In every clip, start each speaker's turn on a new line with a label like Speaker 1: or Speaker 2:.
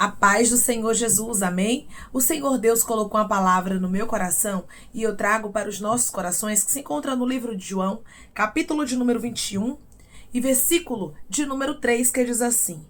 Speaker 1: A paz do Senhor Jesus, amém? O Senhor Deus colocou uma palavra no meu coração e eu trago para os nossos corações, que se encontra no livro de João, capítulo de número 21 e versículo de número 3, que diz assim: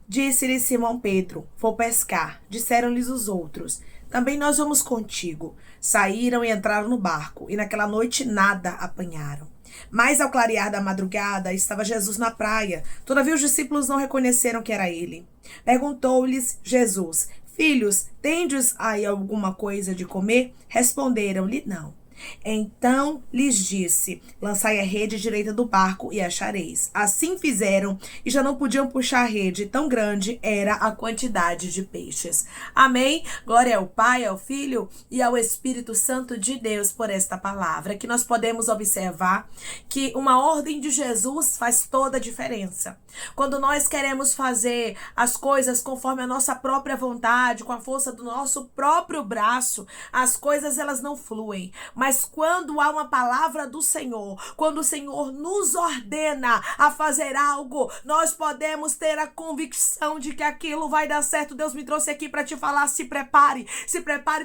Speaker 1: Disse-lhe Simão Pedro: Vou pescar. Disseram-lhes os outros: Também nós vamos contigo. Saíram e entraram no barco, e naquela noite nada apanharam. Mas ao clarear da madrugada, estava Jesus na praia. Todavia os discípulos não reconheceram que era ele. Perguntou-lhes Jesus: Filhos, tendes aí alguma coisa de comer? Responderam-lhe: Não. Então lhes disse: Lançai a rede à direita do barco e achareis. Assim fizeram, e já não podiam puxar a rede, tão grande era a quantidade de peixes. Amém? Glória ao Pai, ao Filho e ao Espírito Santo de Deus por esta palavra, que nós podemos observar que uma ordem de Jesus faz toda a diferença. Quando nós queremos fazer as coisas conforme a nossa própria vontade, com a força do nosso próprio braço, as coisas elas não fluem. Mas quando há uma palavra do Senhor, quando o Senhor nos ordena a fazer algo, nós podemos ter a convicção de que aquilo vai dar certo. Deus me trouxe aqui para te falar: se prepare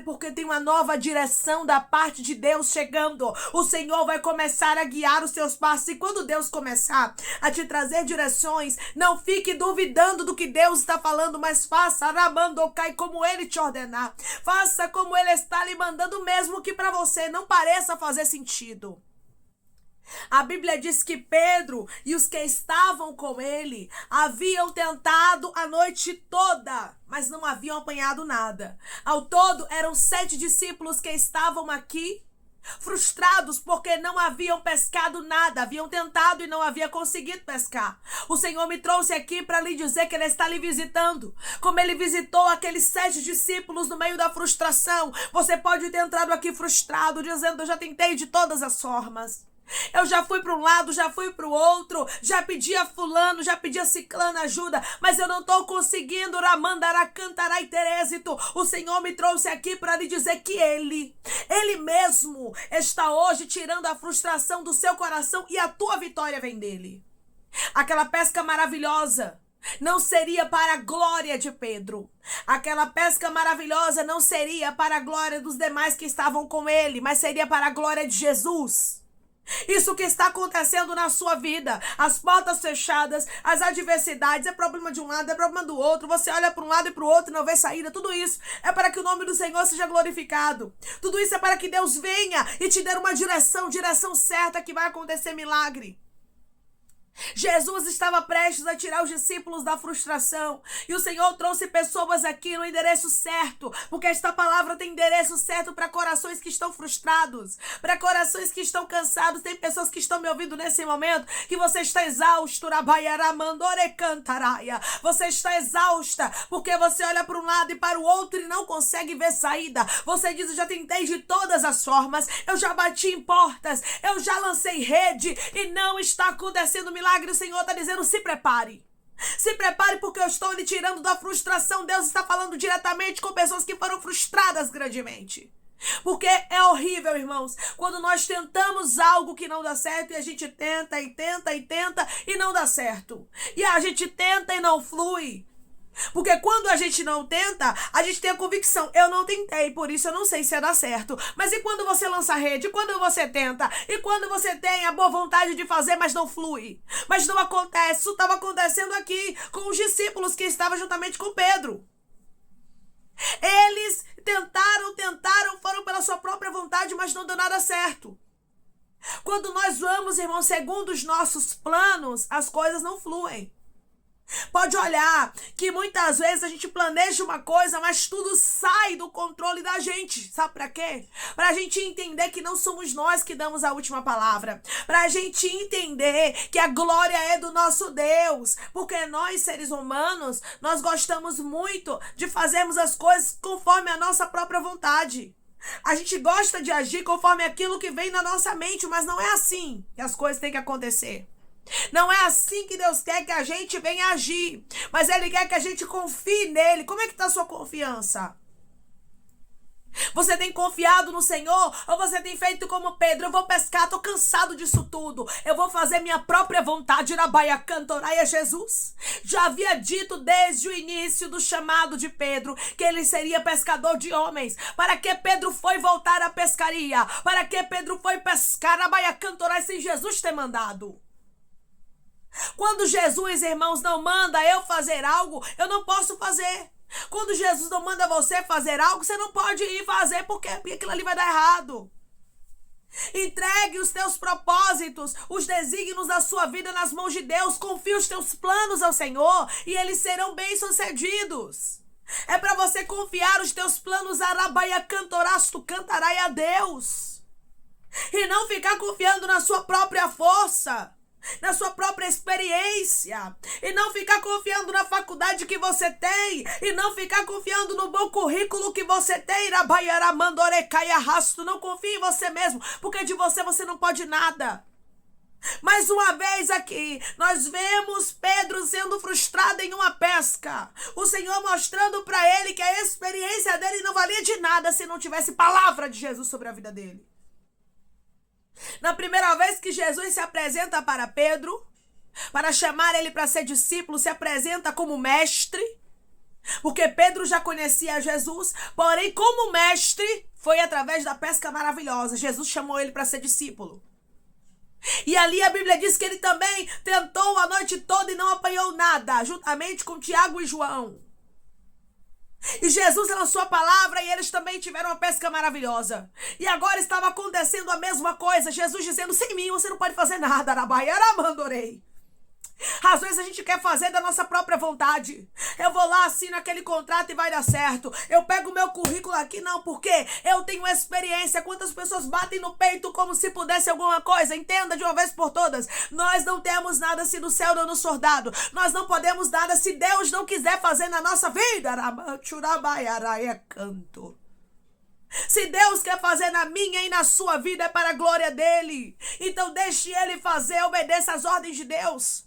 Speaker 1: porque tem uma nova direção da parte de Deus chegando. O Senhor vai começar a guiar os seus passos, e quando Deus começar a te trazer direções, não fique duvidando do que Deus está falando, mas faça como Ele te ordenar. Faça como Ele está lhe mandando, mesmo que para você não pareça fazer sentido. A Bíblia diz que Pedro e os que estavam com ele haviam tentado a noite toda, mas não haviam apanhado nada. Ao todo, eram 7 discípulos que estavam aqui frustrados porque não haviam pescado nada, haviam tentado e não haviam conseguido pescar. O Senhor me trouxe aqui para lhe dizer que Ele está lhe visitando, como Ele visitou aqueles 7 discípulos no meio da frustração. Você pode ter entrado aqui frustrado, dizendo: eu já tentei de todas as formas. Eu já fui para um lado, já fui para o outro, já pedi a fulano, já pedi a ciclana ajuda, mas eu não estou conseguindo. Ramandará, cantará e ter êxito. O Senhor me trouxe aqui para lhe dizer que Ele mesmo está hoje tirando a frustração do seu coração, e a tua vitória vem dele. Aquela pesca maravilhosa não seria para a glória de Pedro. Aquela pesca maravilhosa não seria para a glória dos demais que estavam com ele, mas seria para a glória de Jesus. Isso que está acontecendo na sua vida, as portas fechadas, as adversidades, é problema de um lado, é problema do outro, você olha para um lado e para o outro e não vê saída. Tudo isso é para que o nome do Senhor seja glorificado. Tudo isso é para que Deus venha e te dê uma direção certa, que vai acontecer milagre. Jesus estava prestes a tirar os discípulos da frustração, e o Senhor trouxe pessoas aqui no endereço certo, porque esta palavra tem endereço certo para corações que estão frustrados, para corações que estão cansados. Tem pessoas que estão me ouvindo nesse momento que você está exausto, você está exausta porque você olha para um lado e para o outro e não consegue ver saída. Você diz: eu já tentei de todas as formas, eu já bati em portas, eu já lancei rede e não está acontecendo milagre. O Senhor está dizendo: se prepare. Se prepare, porque eu estou lhe tirando da frustração. Deus está falando diretamente com pessoas que foram frustradas grandemente. Porque é horrível, irmãos, quando nós tentamos algo que não dá certo, e a gente tenta e não dá certo. E a gente tenta e não flui. Porque quando a gente não tenta, a gente tem a convicção: eu não tentei, por isso eu não sei se vai dar certo. Mas e quando você lança a rede? Quando você tenta? E quando você tem a boa vontade de fazer, mas não flui? Mas não acontece. Isso estava acontecendo aqui com os discípulos que estavam juntamente com Pedro. Eles tentaram, foram pela sua própria vontade, mas não deu nada certo. Quando nós vamos, irmão, segundo os nossos planos, as coisas não fluem. Pode olhar que muitas vezes a gente planeja uma coisa, mas tudo sai do controle da gente. Sabe pra quê? Pra gente entender que não somos nós que damos a última palavra. Pra gente entender que a glória é do nosso Deus. Porque nós, seres humanos, nós gostamos muito de fazermos as coisas conforme a nossa própria vontade. A gente gosta de agir conforme aquilo que vem na nossa mente, mas não é assim que as coisas têm que acontecer. Não é assim que Deus quer que a gente venha agir, mas Ele quer que a gente confie nele. Como é que está a sua confiança? Você tem confiado no Senhor? Ou você tem feito como Pedro? Eu vou pescar, tô cansado disso tudo. Eu vou fazer minha própria vontade. Irabaia cantoraia. Jesus já havia dito desde o início do chamado de Pedro que ele seria pescador de homens. Para que Pedro foi voltar à pescaria? Para que Pedro foi pescar? Irabaia cantoraia sem Jesus ter mandado. Quando Jesus, irmãos, não manda eu fazer algo, eu não posso fazer. Quando Jesus não manda você fazer algo, você não pode ir fazer porque aquilo ali vai dar errado. Entregue os teus propósitos, os desígnios da sua vida nas mãos de Deus. Confie os teus planos ao Senhor e eles serão bem-sucedidos. É para você confiar os teus planos, arabaia cantorás, tu cantarai a Deus. E não ficar confiando na sua própria força, na sua própria experiência, e não ficar confiando na faculdade que você tem, e não ficar confiando no bom currículo que você tem. Não confie em você mesmo, porque de você não pode nada. Mais uma vez aqui, nós vemos Pedro sendo frustrado em uma pesca. O Senhor mostrando para ele que a experiência dele não valia de nada se não tivesse palavra de Jesus sobre a vida dele. Na primeira vez que Jesus se apresenta para Pedro, para chamar ele para ser discípulo, se apresenta como mestre, porque Pedro já conhecia Jesus, porém como mestre foi através da pesca maravilhosa. Jesus chamou ele para ser discípulo. E ali a Bíblia diz que ele também tentou a noite toda e não apanhou nada, juntamente com Tiago e João. E Jesus lançou a palavra e eles também tiveram uma pesca maravilhosa. E agora estava acontecendo a mesma coisa. Jesus dizendo, sem mim você não pode fazer nada. Arabaiaramandorei. Às vezes a gente quer fazer da nossa própria vontade. Eu vou lá, assino aquele contrato e vai dar certo. Eu pego o meu currículo aqui, não, porque eu tenho experiência. Quantas pessoas batem no peito como se pudesse alguma coisa? Entenda de uma vez por todas. Nós não temos nada se do céu não nos for dado. Nós não podemos nada se Deus não quiser fazer na nossa vida. Se Deus quer fazer na minha e na sua vida, é para a glória dele. Então deixe ele fazer, obedeça às ordens de Deus.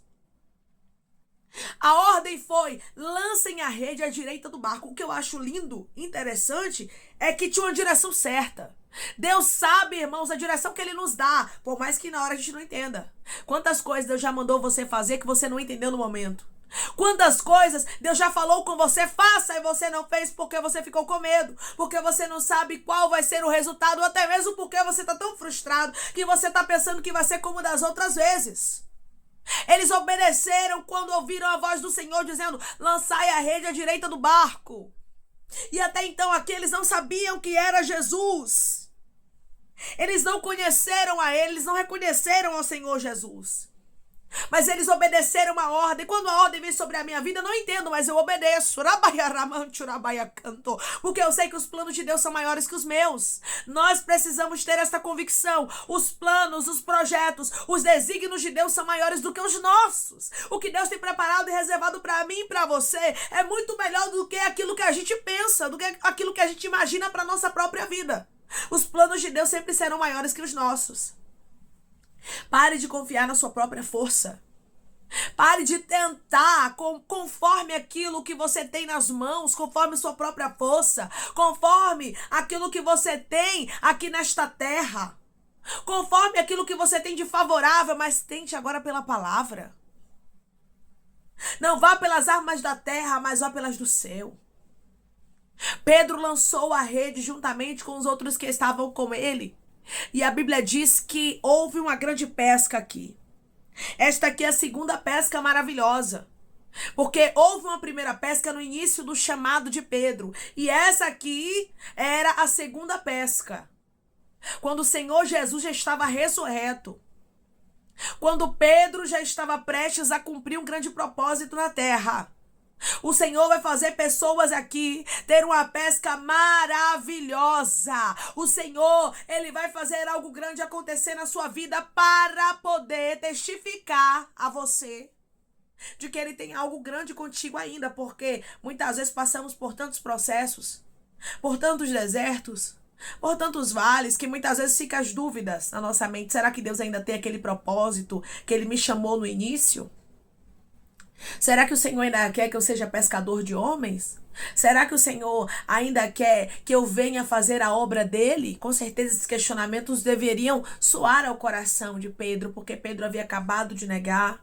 Speaker 1: A ordem foi, lancem a rede à direita do barco. O que eu acho lindo, interessante, é que tinha uma direção certa. Deus sabe, irmãos, a direção que ele nos dá, por mais que na hora a gente não entenda. Quantas coisas Deus já mandou você fazer que você não entendeu no momento? Quantas coisas Deus já falou com você, faça, e você não fez porque você ficou com medo, porque você não sabe qual vai ser o resultado, ou até mesmo porque você está tão frustrado que você está pensando que vai ser como das outras vezes. Eles obedeceram quando ouviram a voz do Senhor dizendo, lançai a rede à direita do barco. E até então aqui eles não sabiam que era Jesus. Eles não conheceram a ele, eles não reconheceram ao Senhor Jesus. Mas eles obedeceram a ordem. Quando a ordem vem sobre a minha vida, eu não entendo, mas eu obedeço. Porque eu sei que os planos de Deus são maiores que os meus. Nós precisamos ter esta convicção. Os planos, os projetos, os desígnios de Deus são maiores do que os nossos. O que Deus tem preparado e reservado para mim e para você é muito melhor do que aquilo que a gente pensa, do que aquilo que a gente imagina para nossa própria vida. Os planos de Deus sempre serão maiores que os nossos. Pare de confiar na sua própria força. Pare de tentar conforme aquilo que você tem nas mãos, conforme sua própria força, conforme aquilo que você tem aqui nesta terra, conforme aquilo que você tem de favorável, mas tente agora pela palavra. Não vá pelas armas da terra, mas vá pelas do céu. Pedro lançou a rede juntamente com os outros que estavam com ele. E a Bíblia diz que houve uma grande pesca aqui. Esta aqui é a segunda pesca maravilhosa. Porque houve uma primeira pesca no início do chamado de Pedro. E essa aqui era a segunda pesca. Quando o Senhor Jesus já estava ressurreto. Quando Pedro já estava prestes a cumprir um grande propósito na terra. O Senhor vai fazer pessoas aqui ter uma pesca maravilhosa. O Senhor, Ele vai fazer algo grande acontecer na sua vida para poder testificar a você de que Ele tem algo grande contigo ainda, porque muitas vezes passamos por tantos processos, por tantos desertos, por tantos vales, que muitas vezes ficam as dúvidas na nossa mente. Será que Deus ainda tem aquele propósito que Ele me chamou no início? Será que o Senhor ainda quer que eu seja pescador de homens? Será que o Senhor ainda quer que eu venha fazer a obra dele? Com certeza esses questionamentos deveriam soar ao coração de Pedro, porque Pedro havia acabado de negar.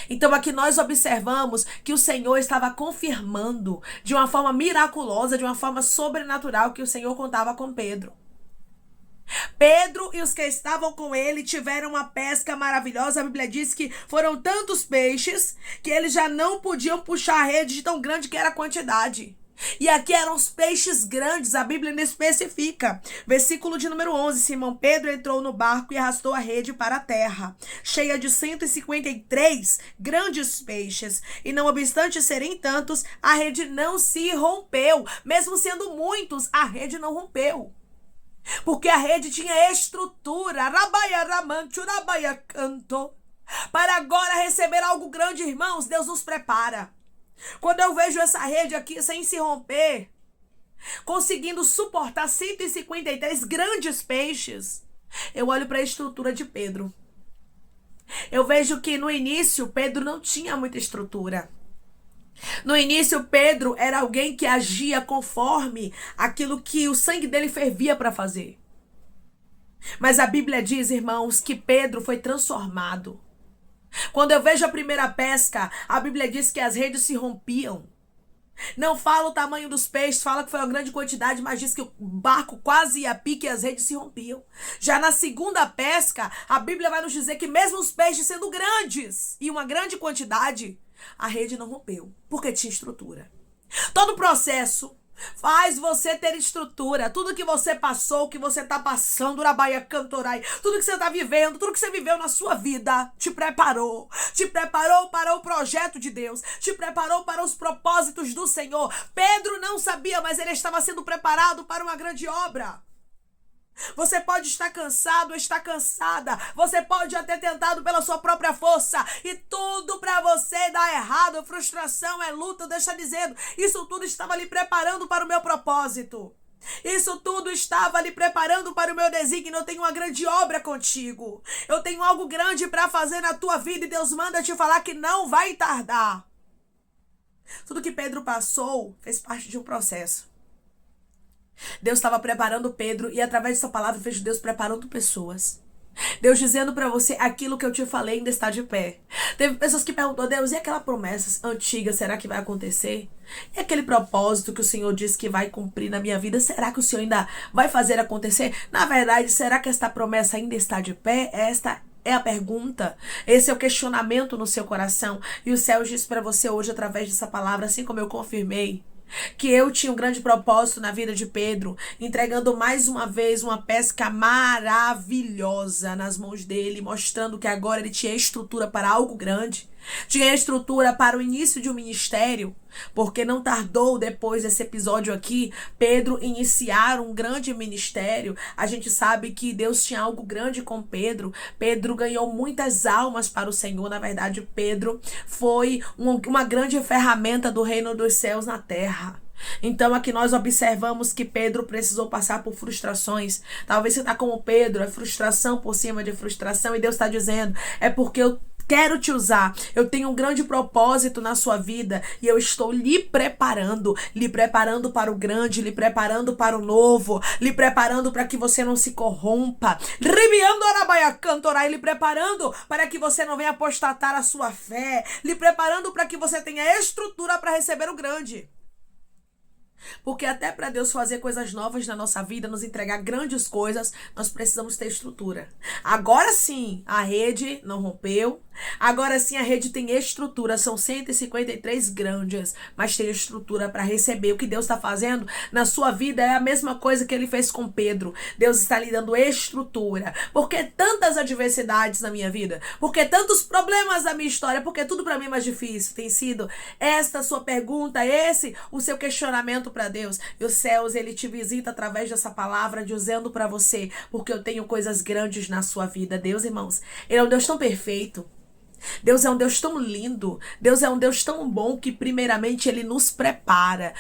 Speaker 1: Então aqui nós observamos que o Senhor estava confirmando de uma forma miraculosa, de uma forma sobrenatural, que o Senhor contava com Pedro. Pedro e os que estavam com ele tiveram uma pesca maravilhosa. A Bíblia diz que foram tantos peixes que eles já não podiam puxar a rede de tão grande que era a quantidade. E aqui eram os peixes grandes, a Bíblia não especifica. Versículo de número 11, Simão Pedro entrou no barco e arrastou a rede para a terra, cheia de 153 grandes peixes. E não obstante serem tantos, a rede não se rompeu. Mesmo sendo muitos, a rede não rompeu. Porque a rede tinha estrutura. Rabaia ramancho, rabaia canto. Para agora receber algo grande, irmãos, Deus nos prepara. Quando eu vejo essa rede aqui sem se romper, conseguindo suportar 153 grandes peixes, eu olho para a estrutura de Pedro. Eu vejo que no início Pedro não tinha muita estrutura. No início, Pedro era alguém que agia conforme aquilo que o sangue dele fervia para fazer. Mas a Bíblia diz, irmãos, que Pedro foi transformado. Quando eu vejo a primeira pesca, a Bíblia diz que as redes se rompiam. Não fala o tamanho dos peixes, fala que foi uma grande quantidade, mas diz que o barco quase ia a pique e as redes se rompiam. Já na segunda pesca, a Bíblia vai nos dizer que mesmo os peixes sendo grandes e uma grande quantidade, a rede não rompeu, porque tinha estrutura. Todo o processo faz você ter estrutura. Tudo que você passou, que você está passando, Urabaia Cantorai, tudo que você está vivendo, tudo que você viveu na sua vida, te preparou. Te preparou para o projeto de Deus. Te preparou para os propósitos do Senhor. Pedro não sabia, mas ele estava sendo preparado para uma grande obra. Você pode estar cansado ou estar cansada. Você pode até tentado pela sua própria força. E tudo para você dá errado. Frustração, é luta. Deus está dizendo. Isso tudo estava lhe preparando para o meu propósito. Isso tudo estava lhe preparando para o meu desígnio. Eu tenho uma grande obra contigo. Eu tenho algo grande para fazer na tua vida. E Deus manda te falar que não vai tardar. Tudo que Pedro passou fez parte de um processo. Deus estava preparando Pedro e através dessa palavra vejo Deus preparando pessoas. Deus dizendo para você aquilo que eu te falei ainda está de pé. Teve pessoas que perguntou, Deus, e aquela promessa antiga, será que vai acontecer? E aquele propósito que o Senhor disse que vai cumprir na minha vida, será que o Senhor ainda vai fazer acontecer? Na verdade, será que esta promessa ainda está de pé? Esta é a pergunta, esse é o questionamento no seu coração. E o céu diz para você hoje através dessa palavra, assim como eu confirmei, que eu tinha um grande propósito na vida de Pedro, entregando mais uma vez uma pesca maravilhosa nas mãos dele, mostrando que agora ele tinha estrutura para algo grande, tinha estrutura para o início de um ministério, porque não tardou depois desse episódio aqui, Pedro iniciar um grande ministério. A gente sabe que Deus tinha algo grande com Pedro. Pedro ganhou muitas almas para o Senhor. Na verdade, Pedro foi uma grande ferramenta do reino dos céus na terra. Então aqui nós observamos que Pedro precisou passar por frustrações. Talvez você está como Pedro, é frustração por cima de frustração, e Deus está dizendo, é porque eu quero te usar, eu tenho um grande propósito na sua vida e eu estou lhe preparando para o grande, lhe preparando para o novo, lhe preparando para que você não se corrompa, lhe preparando para que você não venha apostatar a sua fé, lhe preparando para que você tenha estrutura para receber o grande. Porque até para Deus fazer coisas novas na nossa vida, nos entregar grandes coisas, nós precisamos ter estrutura. Agora sim, a rede não rompeu. Agora sim, a rede tem estrutura. São 153 grandes, mas tem estrutura para receber. O que Deus está fazendo na sua vida é a mesma coisa que Ele fez com Pedro. Deus está lhe dando estrutura. Por que tantas adversidades na minha vida? Por que tantos problemas na minha história? Porque tudo para mim é mais difícil. Tem sido esta sua pergunta, esse o seu questionamento para Deus. E os céus, Ele te visita através dessa palavra, dizendo para você, porque eu tenho coisas grandes na sua vida. Deus, irmãos, Ele é um Deus tão perfeito. Deus é um Deus tão lindo, Deus é um Deus tão bom que primeiramente Ele nos prepara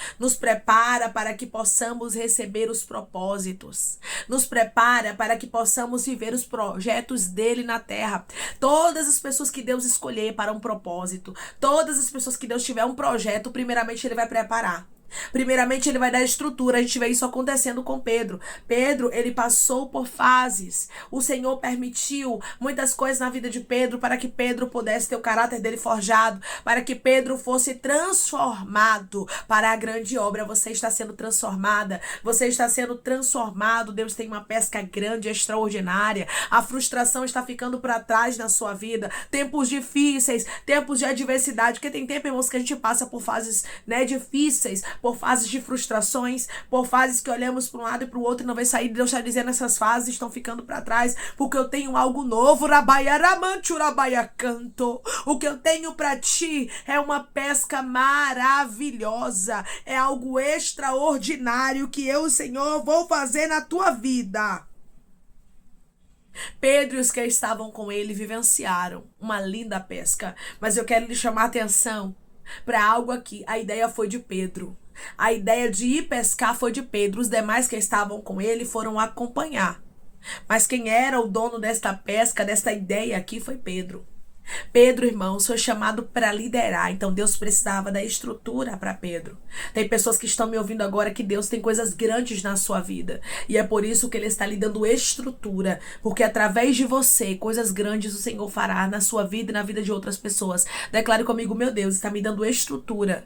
Speaker 1: para que possamos receber os propósitos, nos prepara para que possamos viver os projetos dEle na terra. Todas as pessoas que Deus escolher para um propósito, todas as pessoas que Deus tiver um projeto, primeiramente Ele vai preparar. Primeiramente, ele vai dar estrutura. A gente vê isso acontecendo com Pedro. Pedro, ele passou por fases. O Senhor permitiu muitas coisas na vida de Pedro para que Pedro pudesse ter o caráter dele forjado, para que Pedro fosse transformado para a grande obra. Você está sendo transformada, você está sendo transformado. Deus tem uma pesca grande, extraordinária. A frustração está ficando para trás na sua vida. Tempos difíceis, tempos de adversidade, porque tem tempo, irmãos, que a gente passa por fases, difíceis, por fases de frustrações, por fases que olhamos para um lado e para o outro e não vai sair. Deus está dizendo, essas fases estão ficando para trás, porque eu tenho algo novo. Canto. O que eu tenho para ti é uma pesca maravilhosa, é algo extraordinário que eu, Senhor, vou fazer na tua vida. Pedro e os que estavam com ele vivenciaram uma linda pesca, mas eu quero lhe chamar a atenção para algo aqui. A ideia foi de Pedro. A ideia de ir pescar foi de Pedro. Os demais que estavam com ele foram acompanhar. Mas quem era o dono desta pesca, desta ideia aqui, foi Pedro. Pedro, irmãos, foi chamado para liderar. Então Deus precisava da estrutura para Pedro. Tem pessoas que estão me ouvindo agora que Deus tem coisas grandes na sua vida. E é por isso que Ele está lhe dando estrutura. Porque através de você, coisas grandes o Senhor fará na sua vida e na vida de outras pessoas. Declare comigo, meu Deus, está me dando estrutura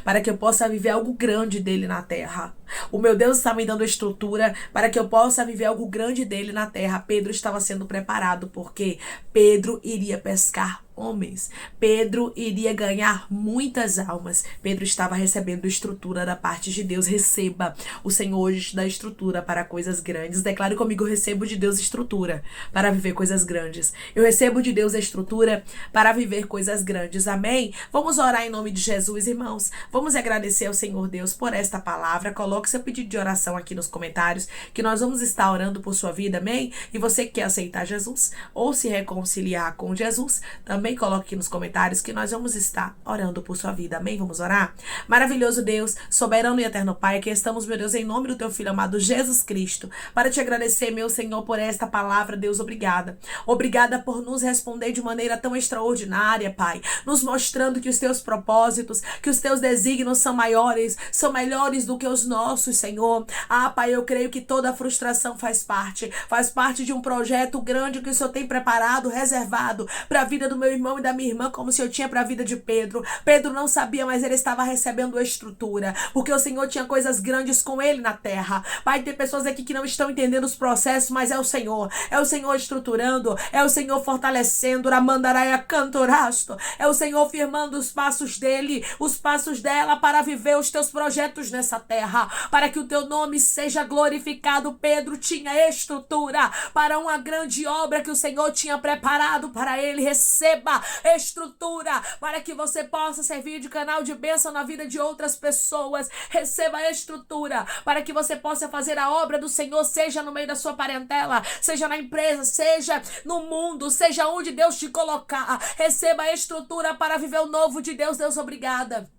Speaker 1: para que eu possa viver algo grande dele na terra. O meu Deus está me dando estrutura para que eu possa viver algo grande dele na terra. Pedro estava sendo preparado porque Pedro iria pescar homens. Pedro iria ganhar muitas almas. Pedro estava recebendo estrutura da parte de Deus. Receba. O Senhor hoje te dá estrutura para coisas grandes. Declare comigo, eu recebo de Deus estrutura para viver coisas grandes. Eu recebo de Deus estrutura para viver coisas grandes. Amém? Vamos orar em nome de Jesus, irmãos. Vamos agradecer ao Senhor Deus por esta palavra. Coloque seu pedido de oração aqui nos comentários, que nós vamos estar orando por sua vida. Amém? E você que quer aceitar Jesus ou se reconciliar com Jesus, também coloque aqui nos comentários que nós vamos estar orando por sua vida. Amém? Vamos orar? Maravilhoso Deus, soberano e eterno Pai, aqui estamos, meu Deus, em nome do teu Filho amado Jesus Cristo, para te agradecer, meu Senhor, por esta palavra. Deus, obrigada. Obrigada por nos responder de maneira tão extraordinária, Pai, nos mostrando que os teus propósitos, que os teus desígnios são maiores, são melhores do que os nossos, Senhor. Ah, Pai, eu creio que toda frustração faz parte de um projeto grande que o Senhor tem preparado, reservado para a vida do meu irmão e da minha irmã, como o Senhor tinha para a vida de Pedro. Pedro não sabia, mas ele estava recebendo a estrutura, porque o Senhor tinha coisas grandes com ele na terra. Pai, tem pessoas aqui que não estão entendendo os processos, mas é o Senhor estruturando, é o Senhor fortalecendo, Ramandaraia Cantorasto, é o Senhor firmando os passos dele, os passos dela para viver os teus projetos nessa terra, para que o teu nome seja glorificado. Pedro tinha estrutura para uma grande obra que o Senhor tinha preparado para ele. Receba estrutura para que você possa servir de canal de bênção na vida de outras pessoas. Receba estrutura para que você possa fazer a obra do Senhor, seja no meio da sua parentela, seja na empresa, seja no mundo, seja onde Deus te colocar. Receba estrutura para viver o novo de Deus. Deus, obrigada.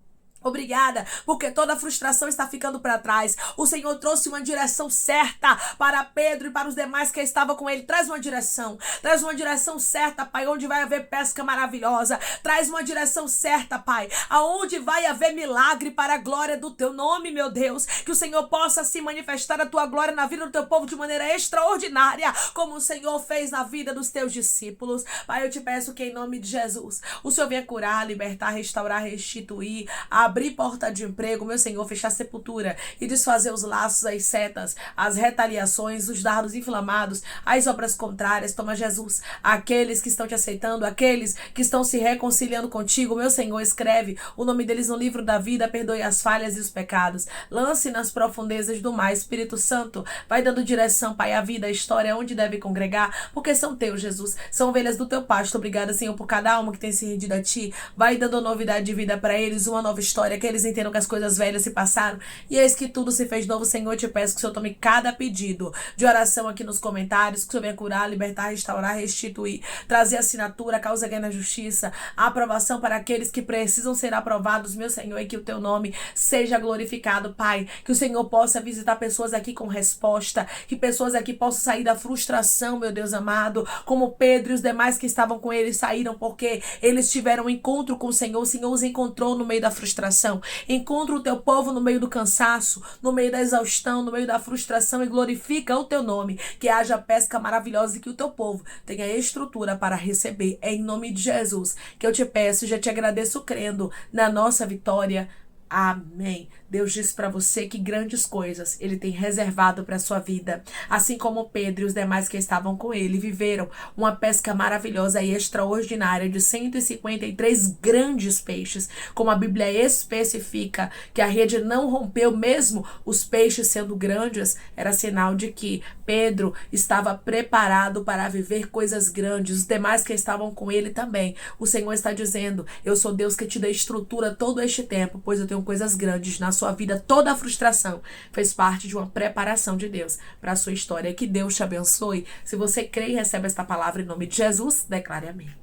Speaker 1: Obrigada, porque toda a frustração está ficando para trás. O Senhor trouxe uma direção certa para Pedro e para os demais que estavam com ele. Traz uma direção certa, Pai, onde vai haver pesca maravilhosa. Traz uma direção certa, Pai, aonde vai haver milagre para a glória do teu nome, meu Deus. Que o Senhor possa se manifestar a tua glória na vida do teu povo de maneira extraordinária, como o Senhor fez na vida dos teus discípulos. Pai, eu te peço que em nome de Jesus, o Senhor venha curar, libertar, restaurar, restituir, abrir porta de emprego, meu Senhor, fechar sepultura e desfazer os laços, as setas, as retaliações, os dardos inflamados, as obras contrárias. Toma, Jesus, aqueles que estão te aceitando, aqueles que estão se reconciliando contigo, meu Senhor, escreve o nome deles no livro da vida, perdoe as falhas e os pecados, lance nas profundezas do mar. Espírito Santo, vai dando direção, Pai, à vida, à história, onde deve congregar, porque são teus, Jesus, são ovelhas do teu pasto. Obrigada, Senhor, por cada alma que tem se rendido a ti. Vai dando novidade de vida para eles, uma nova história história, que eles entendam que as coisas velhas se passaram e eis que tudo se fez novo. Senhor, eu te peço que o Senhor tome cada pedido de oração aqui nos comentários, que o Senhor venha curar, libertar, restaurar, restituir, trazer assinatura, causa ganha na justiça, a aprovação para aqueles que precisam ser aprovados, meu Senhor, e que o teu nome seja glorificado, Pai. Que o Senhor possa visitar pessoas aqui com resposta, que pessoas aqui possam sair da frustração, meu Deus amado, como Pedro e os demais que estavam com ele saíram porque eles tiveram um encontro com o Senhor os encontrou no meio da frustração. Encontra o teu povo no meio do cansaço, no meio da exaustão, no meio da frustração e glorifica o teu nome. Que haja pesca maravilhosa e que o teu povo tenha estrutura para receber. É em nome de Jesus que eu te peço e já te agradeço crendo na nossa vitória. Amém. Deus diz para você que grandes coisas Ele tem reservado para a sua vida. Assim como Pedro e os demais que estavam com ele viveram uma pesca maravilhosa e extraordinária de 153 grandes peixes. Como a Bíblia especifica que a rede não rompeu, mesmo os peixes sendo grandes, era sinal de que Pedro estava preparado para viver coisas grandes. Os demais que estavam com ele também. O Senhor está dizendo: eu sou Deus que te dá estrutura todo este tempo, pois eu tenho coisas grandes na sua vida. Toda a frustração fez parte de uma preparação de Deus para a sua história. Que Deus te abençoe. Se você crê e recebe esta palavra em nome de Jesus, declare amém.